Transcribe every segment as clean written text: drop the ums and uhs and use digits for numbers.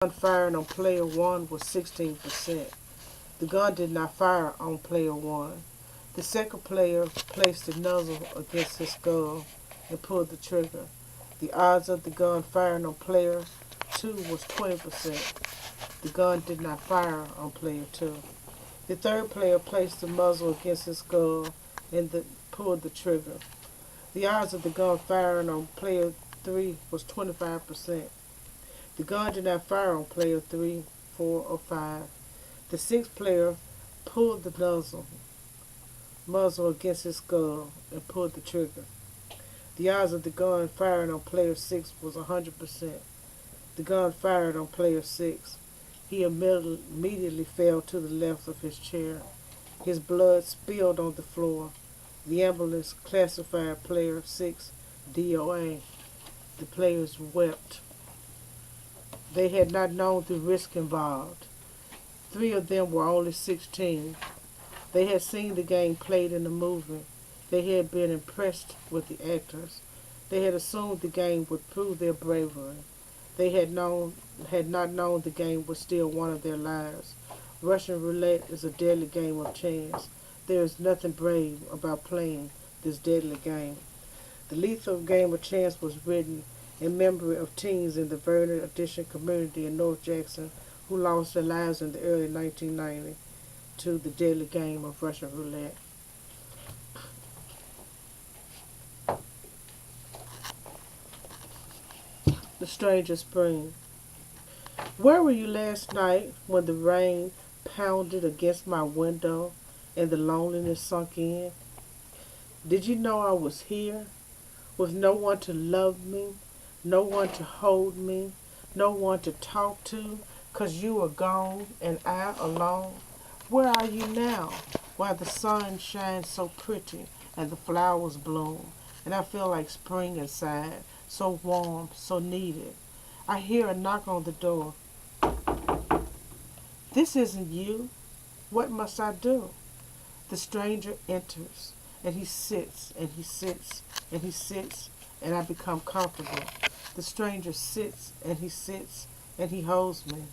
gun firing on player 1 was 16%. The gun did not fire on player 1. The second player placed the muzzle against his skull and pulled the trigger. The odds of the gun firing on player 2 was 20%. The gun did not fire on player 2. The third player placed the muzzle against his skull and pulled the trigger. The odds of the gun firing on player 3 was 25%. The gun did not fire on player 3, 4, or 5. The sixth player pulled the muzzle against his skull and pulled the trigger. The odds of the gun firing on player 6 was 100%. The gun fired on player 6. He immediately fell to the left of his chair. His blood spilled on the floor. The ambulance classified player 6 DOA. The players wept. They had not known the risk involved. 3 of them were only 16. They had seen the game played in the movie. They had been impressed with the actors. They had assumed the game would prove their bravery. They had not known the game was still one of their lives. Russian roulette is a deadly game of chance. There is nothing brave about playing this deadly game. The lethal game of chance was written in memory of teens in the Vernon Addition community in North Jackson who lost their lives in the early 1990s to the deadly game of Russian roulette. The Stranger Spring. Where were you last night when the rain pounded against my window and the loneliness sunk in? Did you know I was here, with no one to love me, no one to hold me, no one to talk to, 'cause you were gone and I alone? Where are you now, while the sun shines so pretty and the flowers bloom, and I feel like spring inside, so warm, so needed? I hear a knock on the door. This isn't you. What must I do? The stranger enters, and he sits, and he sits, and he sits, and I become comfortable. The stranger sits, and he sits, and he holds me.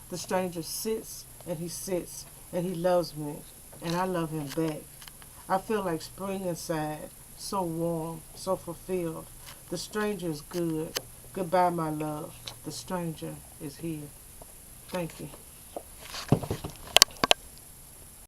The stranger sits, and he sits, and he loves me, and I love him back. I feel like spring inside, so warm, so fulfilled. The stranger is good. Goodbye, my love. The stranger is here. Thank you.